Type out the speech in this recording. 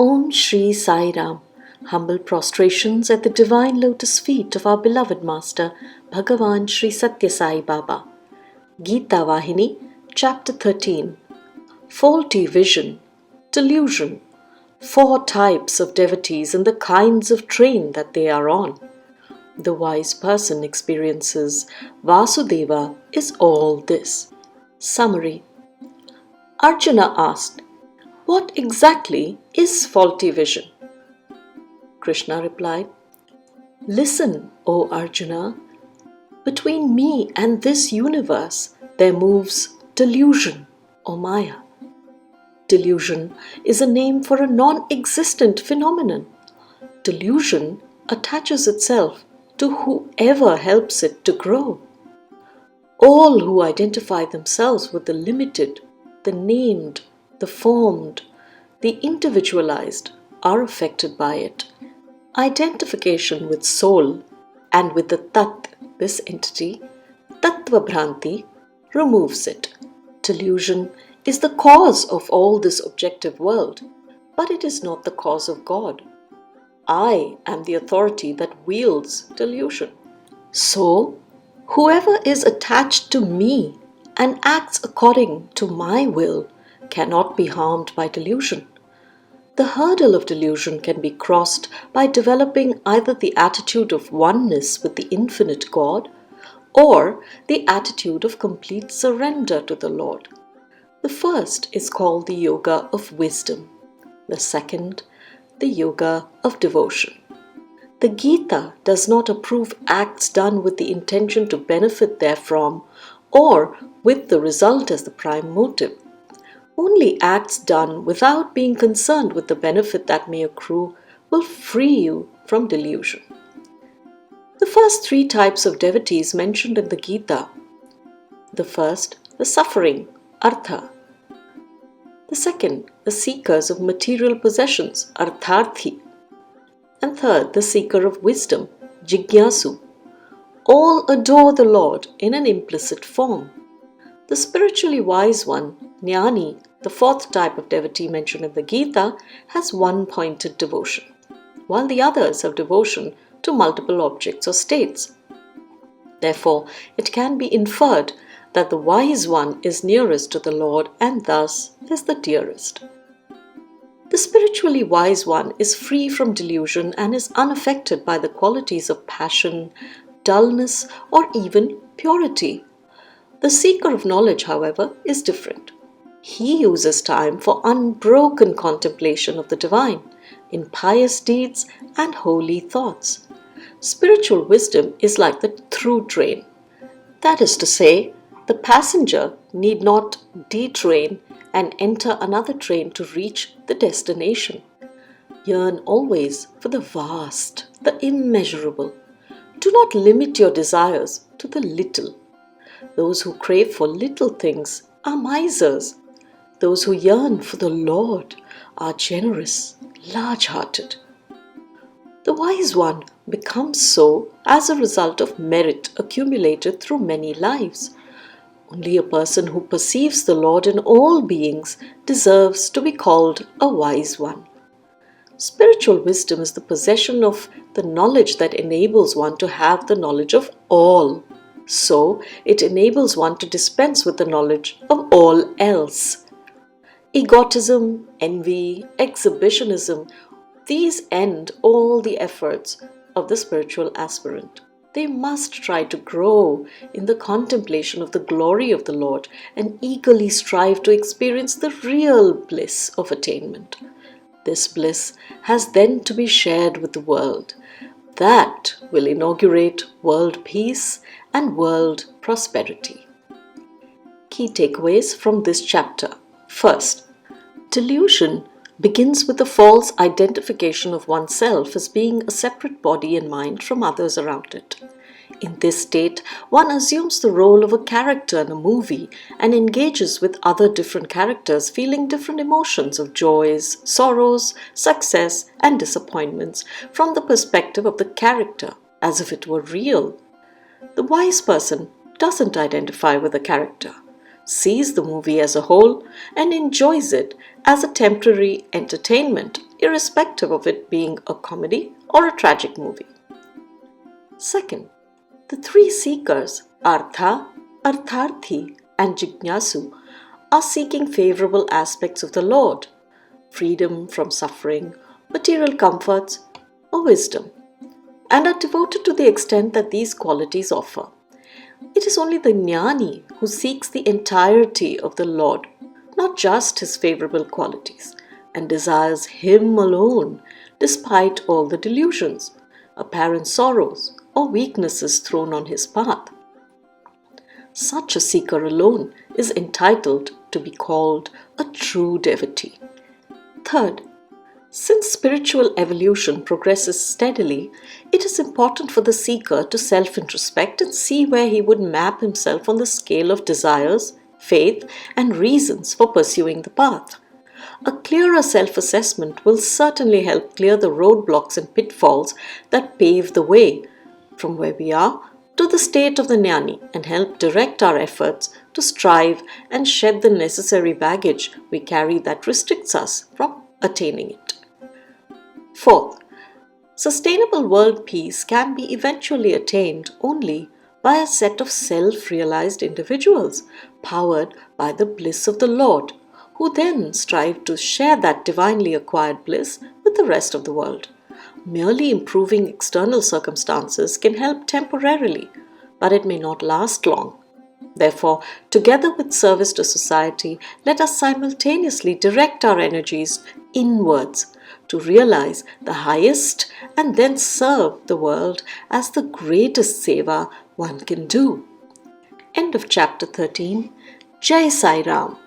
Om Shri Sai Ram. Humble prostrations at the divine lotus feet of our beloved Master, Bhagavan Shri Sathya Sai Baba. Gita Vahini, Chapter 13. Faulty Vision, Delusion. 4 types of devotees and the kinds of train that they are on. The wise person experiences Vasudeva is all this. Summary. Arjuna asked, "What exactly is faulty vision?" Krishna replied, "Listen, O Arjuna, between me and this universe there moves delusion or Maya. Delusion is a name for a non-existent phenomenon. Delusion attaches itself to whoever helps it to grow. All who identify themselves with the limited, the named, the formed, the individualized are affected by it. Identification with soul and with the Tat, this entity, Tattva Bhranti, removes it. Delusion is the cause of all this objective world, but it is not the cause of God. I am the authority that wields delusion. So, whoever is attached to me and acts according to my will cannot be harmed by delusion. The hurdle of delusion can be crossed by developing either the attitude of oneness with the infinite God or the attitude of complete surrender to the Lord. The first is called the yoga of wisdom, the second, the yoga of devotion. The Gita does not approve acts done with the intention to benefit therefrom or with the result as the prime motive. Only acts done without being concerned with the benefit that may accrue will free you from delusion. The first 3 types of devotees mentioned in the Gita. The first, the suffering, artha. The second, the seekers of material possessions, artharthi. And third, the seeker of wisdom, jigyasu. All adore the Lord in an implicit form. The spiritually wise one, jnani, the 4th type of devotee mentioned in the Gita, has one-pointed devotion, while the others have devotion to multiple objects or states. Therefore, it can be inferred that the wise one is nearest to the Lord and thus is the dearest. The spiritually wise one is free from delusion and is unaffected by the qualities of passion, dullness, or even purity. The seeker of knowledge, however, is different. He uses time for unbroken contemplation of the divine, in pious deeds and holy thoughts. Spiritual wisdom is like the through train. That is to say, the passenger need not detrain and enter another train to reach the destination. Yearn always for the vast, the immeasurable. Do not limit your desires to the little. Those who crave for little things are misers. Those who yearn for the Lord are generous, large-hearted. The wise one becomes so as a result of merit accumulated through many lives. Only a person who perceives the Lord in all beings deserves to be called a wise one. Spiritual wisdom is the possession of the knowledge that enables one to have the knowledge of all. So, it enables one to dispense with the knowledge of all else. Egotism, envy, exhibitionism, these end all the efforts of the spiritual aspirant. They must try to grow in the contemplation of the glory of the Lord and eagerly strive to experience the real bliss of attainment. This bliss has then to be shared with the world. That will inaugurate world peace and world prosperity. Key takeaways from this chapter. First, delusion begins with the false identification of oneself as being a separate body and mind from others around it. In this state, one assumes the role of a character in a movie and engages with other different characters, feeling different emotions of joys, sorrows, success, and disappointments from the perspective of the character, as if it were real. The wise person doesn't identify with the character. sees the movie as a whole, and enjoys it as a temporary entertainment, irrespective of it being a comedy or a tragic movie. Second, the three seekers, Artha, Artharthi, and Jignasu, are seeking favorable aspects of the Lord, freedom from suffering, material comforts, or wisdom, and are devoted to the extent that these qualities offer. It is only the jnani who seeks the entirety of the Lord, not just his favorable qualities, and desires him alone, despite all the delusions, apparent sorrows, or weaknesses thrown on his path. Such a seeker alone is entitled to be called a true devotee. Third, since spiritual evolution progresses steadily, it is important for the seeker to self-introspect and see where he would map himself on the scale of desires, faith, and reasons for pursuing the path. A clearer self-assessment will certainly help clear the roadblocks and pitfalls that pave the way from where we are to the state of the jnani and help direct our efforts to strive and shed the necessary baggage we carry that restricts us from attaining it. Fourth, sustainable world peace can be eventually attained only by a set of self-realized individuals powered by the bliss of the Lord, who then strive to share that divinely acquired bliss with the rest of the world. Merely improving external circumstances can help temporarily, but it may not last long. Therefore, together with service to society, let us simultaneously direct our energies inwards to realize the highest and then serve the world as the greatest seva one can do. End of chapter 13. Jai Sai Ram.